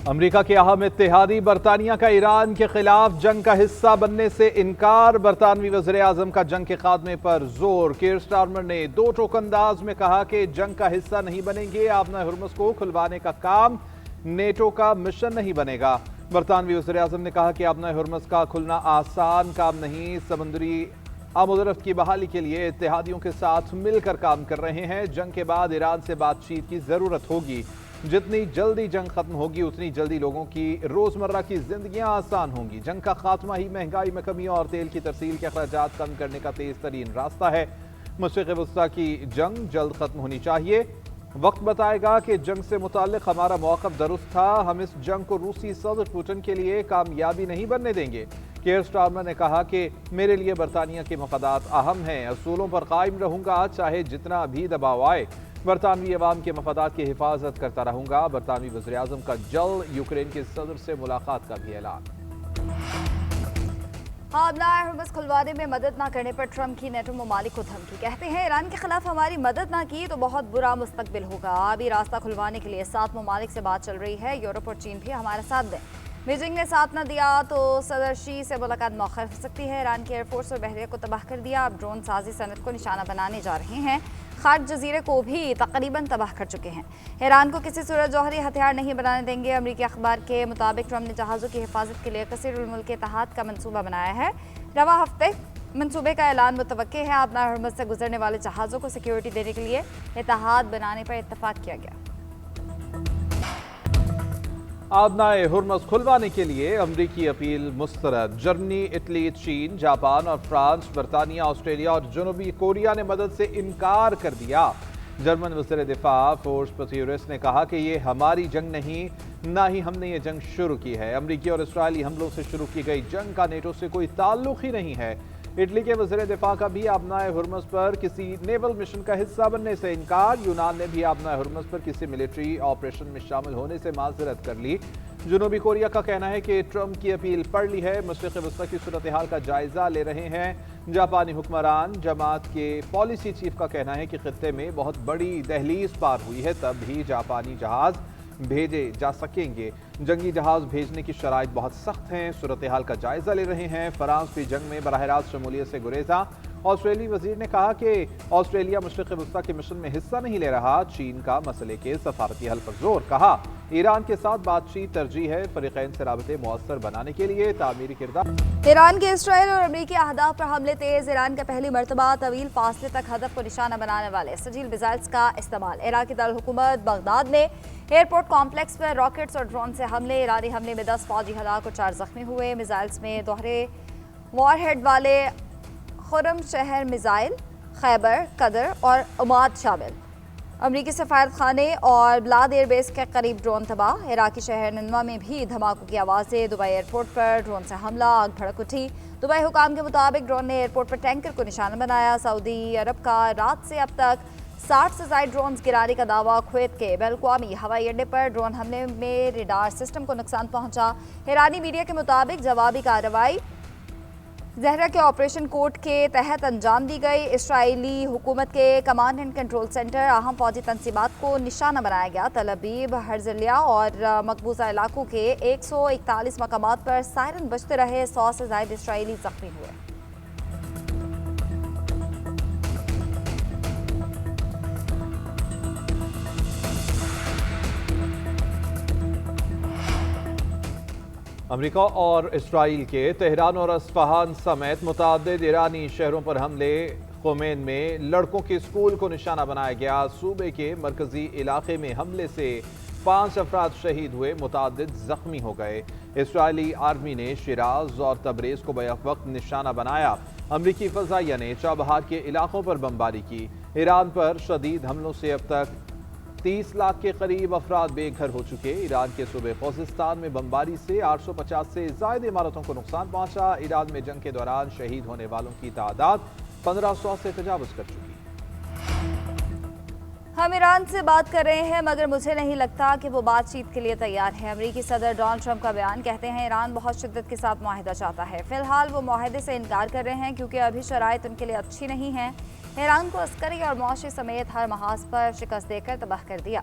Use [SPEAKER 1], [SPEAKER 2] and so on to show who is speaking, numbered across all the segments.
[SPEAKER 1] America के अहम इत्तेहादी बरतानिया का ईरान के खिलाफ जंग का हिस्सा बनने से इनकार। बरतानवी वज़ीर आज़म का जंग के खात्मे पर जोर। कीर स्टारमर ने दो टोक अंदाज में कहा कि जंग का हिस्सा नहीं बनेंगे। आबना हुर्मुज़ को खुलवाने का काम नेटो का मिशन नहीं बनेगा। बरतानवी वज़ीर आज़म ने कहा कि आबना हुर्मुज़ का खुलना आसान काम नहीं। समुद्री आमदरफ्त की बहाली के लिए इत्तेहादियों के साथ मिलकर काम कर रहे हैं। जंग के बाद ईरान से बातचीत की जरूरत होगी। जितनी जल्दी जंग खत्म होगी उतनी जल्दी लोगों की रोजमर्रा की जिंदगियां आसान होंगी। जंग का खात्मा ही महंगाई में कमी और तेल की तरसील के अखराजात कम करने का तेज तरीन रास्ता है। मशरिक़ वस्ता की जंग जल्द खत्म होनी चाहिए। वक्त बताएगा कि जंग से मुताल्लिक हमारा मौक़िफ़ दुरुस्त था। हम इस जंग को रूसी सदर पुतिन के लिए कामयाबी नहीं बनने देंगे। कीर स्टारमर ने कहा कि मेरे लिए बरतानिया के मफादात अहम हैं। असूलों पर कायम रहूंगा चाहे जितना भी दबाव आए। बरतानवी अवाम के मफादात की हिफाजत करता रहूंगा। बरतानवी वज़ीर आज़म का जल्द यूक्रेन के सदर से मुलाकात का भी ऐलान।
[SPEAKER 2] आबना हुर्मुज़ खुलवाने में मदद न करने पर ट्रंप की नेटो ममालिक को धमकी। कहते हैं ईरान के खिलाफ हमारी मदद न की तो बहुत बुरा मुस्तकबिल होगा। अभी रास्ता खुलवाने के लिए 7 ममालिक से बात चल रही है। यूरोप और चीन भी हमारा साथ दें। बीजिंग ने साथ न दिया तो सदर शी से मुलाकात मौखर हो सकती है। ईरान की एयरफोर्स और बहरिया को तबाह कर दिया। अब ड्रोन साजी सनत को निशाना बनाने जा रहे हैं। खार्क जजीरे को भी तकरीबन तबाह कर चुके हैं। ईरान को किसी सूरत जौहरी हथियार नहीं बनाने देंगे। अमरीकी अखबार के मुताबिक ट्रंप ने जहाज़ों की हिफाजत के लिए कसीरुल मुल्क इत्तेहाद का मंसूबा बनाया है। रवा हफ्ते मंसूबे का ऐलान मुतवक्के है। आबना हुर्मुज़ से गुजरने वाले जहाज़ों को सिक्योरिटी देने के लिए इत्तेहाद बनाने पर इत्तफाक किया गया।
[SPEAKER 1] आबना हुर्मुज़ खुलवाने के लिए अमरीकी अपील मुस्तरद। जर्मनी, इटली, चीन, जापान और फ्रांस, बरतानिया, ऑस्ट्रेलिया और जनूबी कोरिया ने मदद से इनकार कर दिया। जर्मन वज़ीर दिफा फोर्स पथ्यूरिस ने कहा कि ये हमारी जंग नहीं, ना ही हमने ये जंग शुरू की है। अमरीकी और इसराइली हमलों से शुरू की गई जंग का नेटो से कोई ताल्लुक ही नहीं है। इटली के वज़ीर दिफा का भी आबना हुर्मुज़ पर किसी नेवल मिशन का हिस्सा बनने से इनकार। यूनान ने भी आबना हुर्मुज़ पर किसी मिलिट्री ऑपरेशन में शामिल होने से माजरत कर ली। जनूबी कोरिया का कहना है कि ट्रंप की अपील पढ़ ली है। मशरिक़ वस्ता की सूरत हाल का जायजा ले रहे हैं। जापानी हुक्मरान जमात के पॉलिसी चीफ का कहना है कि खित्ते में बहुत बड़ी दहलीज पार हुई है, तब भी जापानी जहाज भेजे जा सकेंगे। जंगी जहाज भेजने की शराइत बहुत सख्त हैं। सूरत हाल का जायजा ले रहे हैं। फ्रांस भी जंग में बराह रास्त शमूलियत से गुरेजा। ऑस्ट्रेलियाई वजीर ने कहा कि ऑस्ट्रेलिया मशरिक़ वस्ता के मिशन में हिस्सा नहीं ले रहा। चीन का मसले के सफारती हल पर जोर। कहा ईरान के साथ बातचीत तरजीह है। फरीक़ैन से राबते मुअस्सर बनाने के लिए तामीरी किरदार।
[SPEAKER 2] ईरान के इसराइल और अमरीकी अहदाफ पर हमले तेज। ईरान का पहली मरतबा तवील फासले तक हदफ को निशाना बनाने वाले सजील मिसाइल्स का इस्तेमाल। इराक़ी दारुल-हुकूमत बगदाद में एयरपोर्ट कॉम्प्लेक्स पर रॉकेट्स और ड्रोन से हमले। ईरानी हमले में 10 फौजी हलाक और 4 जख्मी हुए। मिसाइल्स में दोहरे वॉरहेड वाले खुरम शहर मिसाइल, खैबर, कदर और उमाद शामिल। अमरीकी सफारत खाने और ब्लाद एयरबेस के करीब ड्रोन तबाह। इराकी शहर निन्वा में भी धमाकों की आवाज़ें। दुबई एयरपोर्ट पर ड्रोन से हमला, आग भड़क उठी। दुबई हुकाम के मुताबिक ड्रोन ने एयरपोर्ट पर टैंकर को निशाना बनाया। सऊदी अरब का रात से अब तक 60 से ज़ायद ड्रोन गिराने का दावा। कुवैत के बैल-अक़वामी हवाई अड्डे पर ड्रोन हमले में रडार सिस्टम को नुकसान पहुंचा। ईरानी मीडिया के मुताबिक जवाबी कार्रवाई ज़हरा के ऑपरेशन कोर्ट के तहत अंजाम दी गई। इसराइली हुकूमत के कमांड एंड कंट्रोल सेंटर, अहम फौजी तनसीबात को निशाना बनाया गया। तल अबीब, हर्जलिया और मकबूजा इलाकों के 141 मकामात पर सायरन बजते रहे। 100 से ज़ायद इसराइली जख्मी हुए।
[SPEAKER 1] अमेरिका और इसराइल के तेहरान और अस्फहान समेत मुतअद्दिद ईरानी शहरों पर हमले। खुमैन में लड़कों के स्कूल को निशाना बनाया गया। सूबे के मरकजी इलाके में हमले से 5 अफराद शहीद हुए, मुतअद्दिद जख्मी हो गए। इसराइली आर्मी ने शिराज और तबरेज को बैवक्त निशाना बनाया। अमरीकी फजाइया ने चाबहार के इलाकों पर बमबारी की। ईरान पर शदीद हमलों से अब तक 30 लाख के करीब अफराद बेघर हो चुके। ईरान के सूबे खुज़िस्तान में बमबारी से 850 से ज़ायद इमारतों को नुकसान पहुंचा। ईरान में जंग के दौरान शहीद होने वालों की तादाद 1500 से तजावुज़ कर चुकी।
[SPEAKER 2] हम ईरान से बात कर रहे हैं मगर मुझे नहीं लगता कि वो बातचीत के लिए तैयार है। अमरीकी सदर डोनाल्ड ट्रंप का बयान। कहते हैं ईरान बहुत शिद्दत के साथ मुआहिदा चाहता है। फिलहाल वो मुआहिदे से इनकार कर रहे हैं क्योंकि अभी शराइत उनके लिए अच्छी नहीं है। ईरान को अस्करी और मौशी समेत हर महाज पर शिकस्त देकर तबाह कर दिया।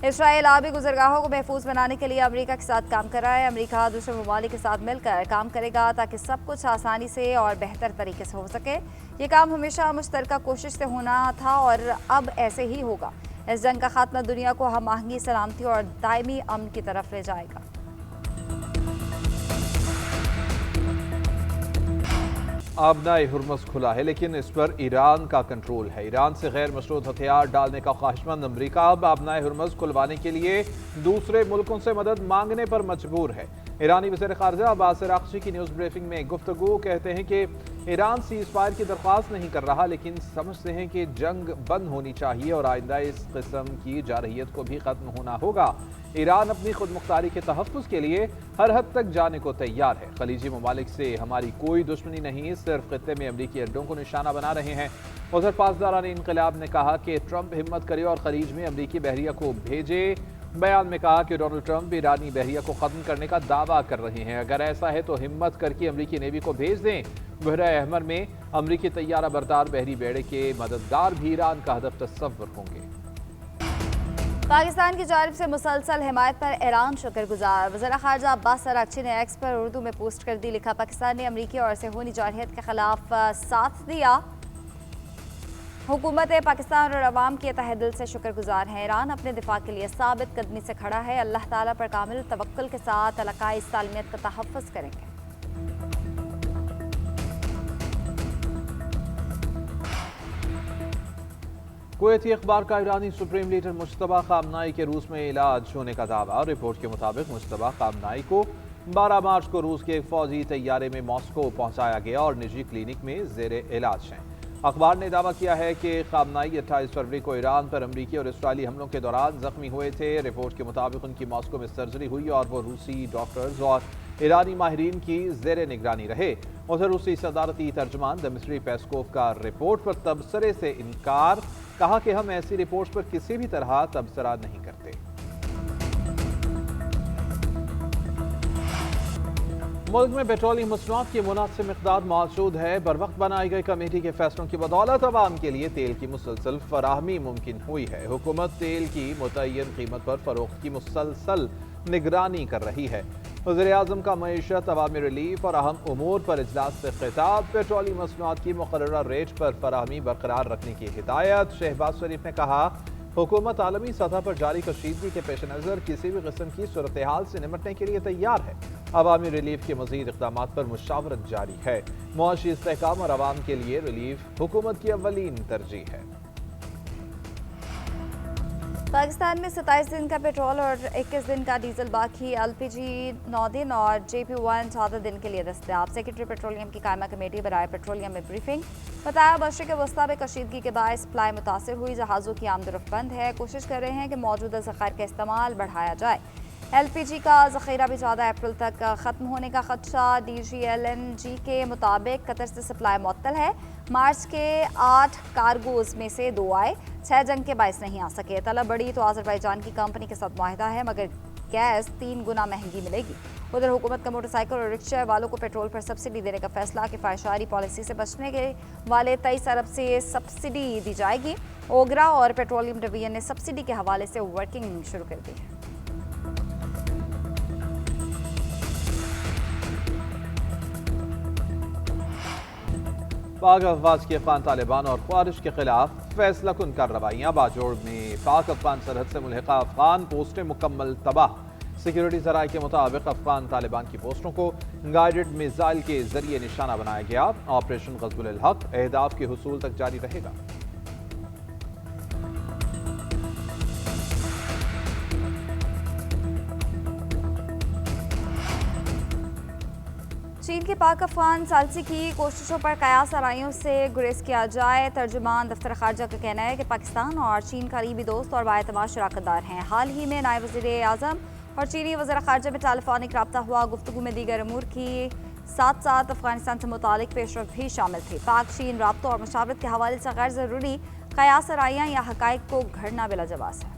[SPEAKER 2] इसराइल आबी गुजरगाहों को महफूज बनाने के लिए अमेरिका के साथ काम कर रहा है। अमेरिका दूसरे ममालिक के साथ मिलकर काम करेगा ताकि सब कुछ आसानी से और बेहतर तरीके से हो सके। ये काम हमेशा मुश्तरका कोशिश से होना था और अब ऐसे ही होगा। इस जंग का खात्मा दुनिया को हम आहंगी, सलामती और दायमी अमन की तरफ ले जाएगा।
[SPEAKER 1] आबनाए हुर्मुज़ खुला है, लेकिन इस पर ईरान का कंट्रोल है। ईरान से गैर मशरूत हथियार डालने का ख्वाहिशमंद अमरीका अब आबनाए हुर्मुज़ खुलवाने के लिए दूसरे मुल्कों से मदद मांगने पर मजबूर है। ईरानी वज़ीर ख़ारजा अब्बास अराग़ची की न्यूज़ ब्रीफिंग में गुफ्तगू कहते हैं कि ईरान सीज़ फायर की दरख्वास्त नहीं कर रहा, लेकिन समझते हैं कि जंग बंद होनी चाहिए और आइंदा इस किस्म की जारहियत को भी ख़त्म होना होगा। ईरान अपनी खुद मुख्तारी के तहफ़्फ़ुज़ के लिए हर हद तक जाने को तैयार है। खलीजी ममालिक से हमारी कोई दुश्मनी नहीं, सिर्फ खित्ते में अमरीकी अड्डों को निशाना बना रहे हैं। उधर पासदारान इनकलाब ने कहा कि ट्रंप हिम्मत करे और खलीज में अमरीकी बहरिया को भेजे। बयान में कहा कि डोनाल्ड ट्रंप ईरानी बहरिया को खत्म करने का दावा कर रहे हैं। अगर ऐसा है तो हिम्मत करके अमरीकी नेवी को भेज दें। बहरा अहमर में अमरीकी तैयारा बरदार बहरी बेड़े के मददगार भी ईरान का हदफ तस्वर होंगे।
[SPEAKER 2] पाकिस्तान की जानिब से मुसलसल हिमायत पर ईरान शुक्रगुजार। वज़ीर ख़ारजा अब्बास अराग़ची ने एक्स पर उर्दू में पोस्ट कर दी। लिखा, पाकिस्तान ने अमरीकी और सेहूनी जारहियत के खिलाफ साथ दिया। हुकूमत पाकिस्तान और अवाम के तहे दिल से शुक्रगुजार हैं। ईरान अपने दिफा के लिए साबित कदमी से खड़ा है। अल्लाह ताला पर कामिल तवक्कुल के साथ इलाकाई सालमियत का तहफ़्फ़ुज़ करेंगे।
[SPEAKER 1] कुवैती अखबार का ईरानी सुप्रीम लीडर मुश्तबा खामनाई के रूस में इलाज होने का दावा। रिपोर्ट के मुताबिक मुश्तबा खामनाई को 12 मार्च को रूस के एक फौजी तैयारे में मॉस्को पहुंचाया गया और निजी क्लिनिक में जेर इलाज हैं। अखबार ने दावा किया है कि खामनाई 28 फरवरी को ईरान पर अमरीकी और इसराइली हमलों के दौरान जख्मी हुए थे। रिपोर्ट के मुताबिक उनकी मॉस्को में सर्जरी हुई और वो रूसी डॉक्टर्स और ईरानी माहिरीन की जेर निगरानी रहे। उधर रूसी सदारती तर्जमान दमित्री पेस्कोव का रिपोर्ट पर तबसरे से इनकार। कहा कि हम ऐसी रिपोर्ट्स पर किसी भी तरह तबसरा नहीं करते। मुल्क में पेट्रोलियम मसनूआत की मुनासिब मिक़दार मौजूद है। बर वक्त बनाई गई कमेटी के फैसलों की बदौलत अवाम के लिए तेल की मुसलसल फराहमी मुमकिन हुई है। हुकूमत तेल की मुतय्यन कीमत पर फरोख्त की मुसलसल निगरानी कर रही है। वज़ीर आज़म का मईशत, अवामी रिलीफ और अहम उमूर पर इजलास से खिताब। पेट्रोलियम मसनूआत की मुकर्ररा रेट पर फराहमी बरकरार रखने की हिदायत। शहबाज शरीफ ने कहा, हुकूमत आलमी सतह पर जारी कशीदगी के पेश नज़र किसी भी किस्म की सूरत हाल से निपटने के लिए तैयार है। अवामी रिलीफ के मज़ीद इक़दाम पर मुशावरत जारी है। मुआशी इस्तेहकाम और अवाम के लिए रिलीफ हुकूमत की अव्वलीन तरजीह है।
[SPEAKER 2] पाकिस्तान में 27 दिन का पेट्रोल और 21 दिन का डीजल बाकी। LPG 9 दिन और JP1 14 दिन के लिए दस्तयाब। सेक्रेटरी पेट्रोलियम की कायमा कमेटी बराए पेट्रोलियम में ब्रीफिंग। बताया, मशरिक़ वस्ता में कशीदगी के बाद सप्लाई मुतासर हुई। जहाज़ों की आमदरफ्त बंद है। कोशिश कर रहे हैं कि मौजूदा ज़खायर का इस्तेमाल बढ़ाया जाए। LPG का ज़ख़ीरा भी 14 अप्रैल तक ख़त्म होने का खदशा। DGLNG के मुताबिक कतर से सप्लाई मुअत्तल है। मार्च के 8 कार्गोज में से 2 आए, 6 जंग के बायस नहीं आ सके। तलब बढ़ी तो आज़रबाईजान की कंपनी के साथ मुआहिदा है, मगर गैस 3 गुना महंगी मिलेगी। उधर हुकूमत का मोटरसाइकिल और रिक्शा वालों को पेट्रोल पर सब्सिडी देने का फैसला। किफ़ायतशारी पॉलिसी से बचने के वाले 23 अरब से सब्सिडी दी जाएगी। ओगरा और पेट्रोलियम डिवीजन ने सब्सिडी के हवाले से वर्किंग शुरू कर दी है।
[SPEAKER 1] पाक अफवाज के अफगान तालिबान और ख्वारिश के खिलाफ फैसला कुन कार्रवाइयाँ। बाजोड़ में पाक अफगान सरहद से मुल्हिका अफगान पोस्टें मुकम्मल तबाह। सिक्योरिटी ज़राए के मुताबिक अफगान तालिबान की पोस्टों को गाइडेड मिसाइल के जरिए निशाना बनाया गया। ऑपरेशन ग़ज़्वुल हक़ अहदाफ के हुसूल तक जारी रहेगा।
[SPEAKER 2] चीन के पाक अफगान सालसी की कोशिशों पर कयास आराइयों से गुरेज किया जाए। तर्जुमान दफ्तर खारजा का कहना है कि पाकिस्तान और चीन करीबी दोस्त और बाएतमाद शराकतदार हैं। हाल ही में नायब वज़ीर आज़म और चीनी वज़ीर खारजा में टेलीफोनिक रब्ता हुआ। गुफ्तगू में दीगर अमूर की साथ साथ अफगानिस्तान से मुतालिक पेशरफ भी शामिल थी। पाक चीन राब्तों और मुशावरत के हवाले से गैर ज़रूरी कयास आराइयाँ या हक़ाइक़ को घड़ना बिलाजवाज़ है।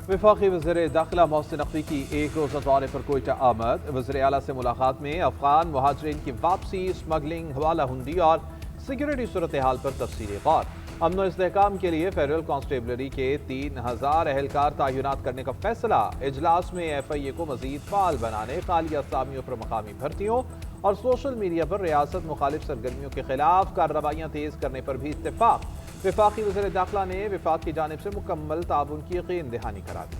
[SPEAKER 1] वफाकी वज़ीर दाखिला मोहसिन नकवी की एक रोज़ा दौरे पर कोयटा आमद। वज़ीर आला से मुलाकात में अफगान मुहाजिरीन की वापसी, स्मगलिंग, हवाला हुंडी और सिक्योरिटी सूरत हाल पर तफसीली गौर। अमन और इस्तेहकाम के लिए फेडरल कांस्टेबलरी के 3000 एहलकार तैनात करने का फैसला। इजलास में FIA को मजीद फाल बनाने, खाली असामियों पर मकामी भर्तियों और सोशल मीडिया पर रियासत मुखालिफ सरगर्मियों के खिलाफ कार्रवाइयाँ तेज करने पर भी इत्तेफाक। वफाकी वज़ीर दाखिला ने वफाक की जानिब से मुकम्मल ताउन की यकीन दहानी करा दी।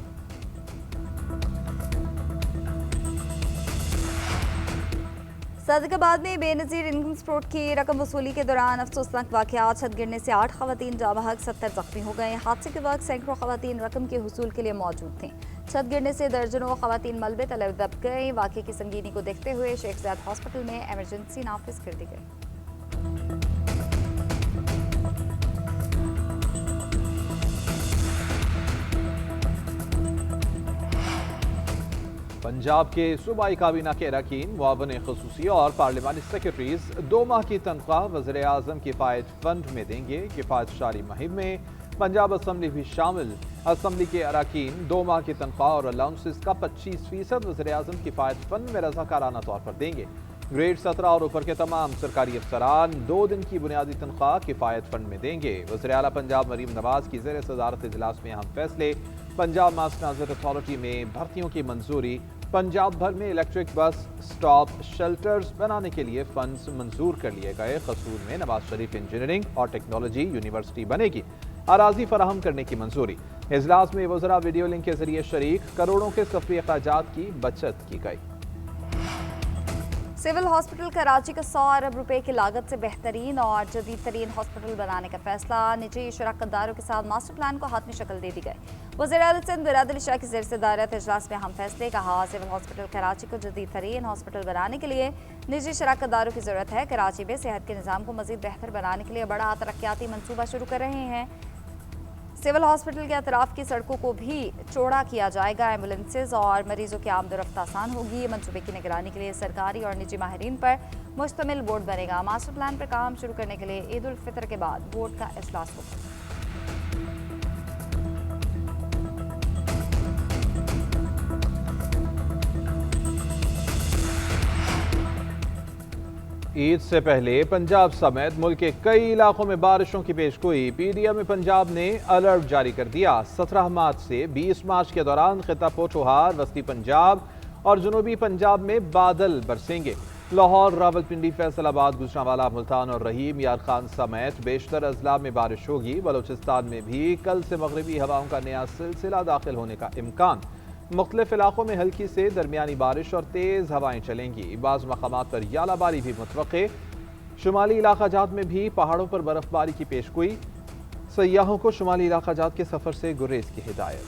[SPEAKER 2] सदकाबाद में बेनज़ीर इनकम सपोर्ट की रकम वसूली के दौरान अफसोसनाक वाक़या। छत गिरने से 8 खवातीन जाँ बहक, 70 जख्मी हो गए। हादसे के वक्त सैकड़ों खवातीन रकम के हुसूल के लिए मौजूद थीं। छत गिरने से दर्जनों खवातीन मलबे तले दब गए। वाक़े की संगीनी को देखते हुए शेख ज़ायद हॉस्पिटल में एमरजेंसी नाफिज कर दी गई।
[SPEAKER 1] पंजाब के सूबाई काबीना के अरकान, मुआवन ख़ुसूसी और पार्लिमानी सेक्रेटरीज 2 माह की तनख्वाह वज़ीर आज़म किफ़ायत फंड में देंगे। किफ़ायत शारी मुहिम में पंजाब असम्बली भी शामिल। असम्बली के अरकान 2 माह की तनख्वाह और अलाउंसेस का 25% वज़ीर आज़म किफ़ायत फंड में रज़ाकाराना तौर पर देंगे। ग्रेड 17 और ऊपर के तमाम सरकारी अफसरान 2 दिन की बुनियादी तनख्वाह किफ़ायत फंड में देंगे। वज़ीर आला पंजाब मरीम नवाज की ज़ेर सदारत इजलास में अहम फैसले। पंजाब मास ट्रांजिट अथॉरिटी में भर्तियों की मंजूरी। पंजाब भर में इलेक्ट्रिक बस स्टॉप शेल्टर्स बनाने के लिए फंड्स मंजूर कर लिए गए। कसूर में नवाज शरीफ इंजीनियरिंग और टेक्नोलॉजी यूनिवर्सिटी बनेगी। अराजी फराहम करने की मंजूरी। इजलास में वज़रा वीडियो लिंक के जरिए शरीक। करोड़ों के सफरी अखराजात की बचत की गई।
[SPEAKER 2] सिविल हॉस्पिटल कराची का 100 अरब रुपए की लागत से बेहतरीन और जदीद तरीन हॉस्पिटल बनाने का फैसला। निजी शराकतदारों के साथ मास्टर प्लान को हाथ में शक्ल दे दी गई। वज़ीर आला सिंध बिरादर शाह की ज़ेर सदारत इजलास में अहम फैसले। कहा, सिविल हॉस्पिटल कराची को जदीद तरीन हॉस्पिटल बनाने के लिए निजी शराकतदारों की ज़रूरत है। कराची में सेहत के निज़ाम को मज़ीद बेहतर बनाने के लिए बड़ा तरक्याती मनसूबा शुरू कर रहे हैं। सिविल हॉस्पिटल के अतराफ की सड़कों को भी चौड़ा किया जाएगा। एम्बुलेंसेज और मरीजों की आमदोरफ्त आसान होगी। मनसूबे की निगरानी के लिए सरकारी और निजी माहिरीन पर मुश्तमिल बोर्ड बनेगा। मास्टर प्लान पर काम शुरू करने के लिए ईद उल फितर के बाद बोर्ड का इजलास होगा।
[SPEAKER 1] ईद से पहले पंजाब समेत मुल्क के कई इलाकों में बारिशों की पेशगोई। PDM पंजाब ने अलर्ट जारी कर दिया। 17 मार्च से 20 मार्च के दौरान खिता पोठोहार, वस्ती पंजाब और जनूबी पंजाब में बादल बरसेंगे। लाहौर, रावलपिंडी, फैसलाबाद, गुजरांवाला, मुल्तान और रहीम यार खान समेत बेशतर अजला में बारिश होगी। बलोचिस्तान में भी कल से मगरबी हवाओं का नया सिलसिला दाखिल होने का इम्कान। मुख्तलिफ इलाकों में हल्की से दरमियानी बारिश और तेज़ हवाएं चलेंगी। बाज़ मकामात पर यालाबारी भी मुतवक्के। शुमाली इलाका जात में भी पहाड़ों पर बर्फबारी की पेशगोई। सयाहों को शुमाली इलाका जात के सफ़र से गुरेज की हिदायत।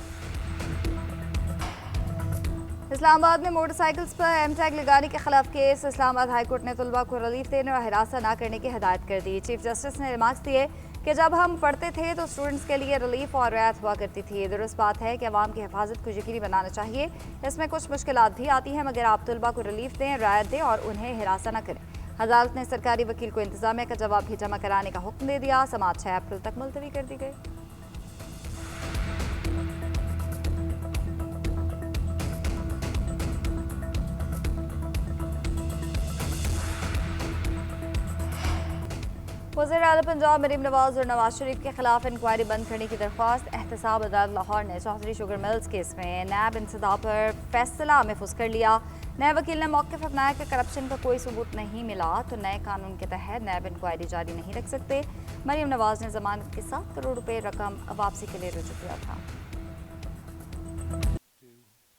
[SPEAKER 2] इस्लामाबाद में मोटरसाइकिल्स पर एम-टैग लगाने के खिलाफ केस। इस्लामाबाद हाईकोर्ट ने तलबा को रिलीफ देने और हिरासत न करने की हिदायत कर दी। चीफ जस्टिस ने रिमार्क्स दिए कि जब हम पढ़ते थे तो स्टूडेंट्स के लिए रिलीफ और रियायत हुआ करती थी। दुरुस्त बात है कि अवाम की हिफाजत को यकीनी बनाना चाहिए। इसमें कुछ मुश्किलात भी आती हैं, मगर आप तलबा को रिलीफ दें, रियायत दें और उन्हें हिरासत न करें। अदालत ने सरकारी वकील को इंतजामिया का जवाब भी जमा कराने का हुक्म दे दिया। समाअत 6 अप्रैल तक मुलतवी कर दी गई। वज़ीर आला पंजाब मरीम नवाज और नवाज शरीफ के खिलाफ इंक्वायरी बंद करने की दरख्वास्त। एहतसाब अदालत लाहौर ने चौधरी शुगर मिल्स केस में नैब इंसदाह पर फैसला महफूज कर लिया। नए वकील ने मौक़िफ़ अपनाया कि करप्शन का कोई सबूत नहीं मिला तो नए कानून के तहत नैब इंक्वायरी जारी नहीं रख सकते। मरीम नवाज ने जमानत के 7 करोड़ रुपए रकम वापसी के लिए रुजू किया था।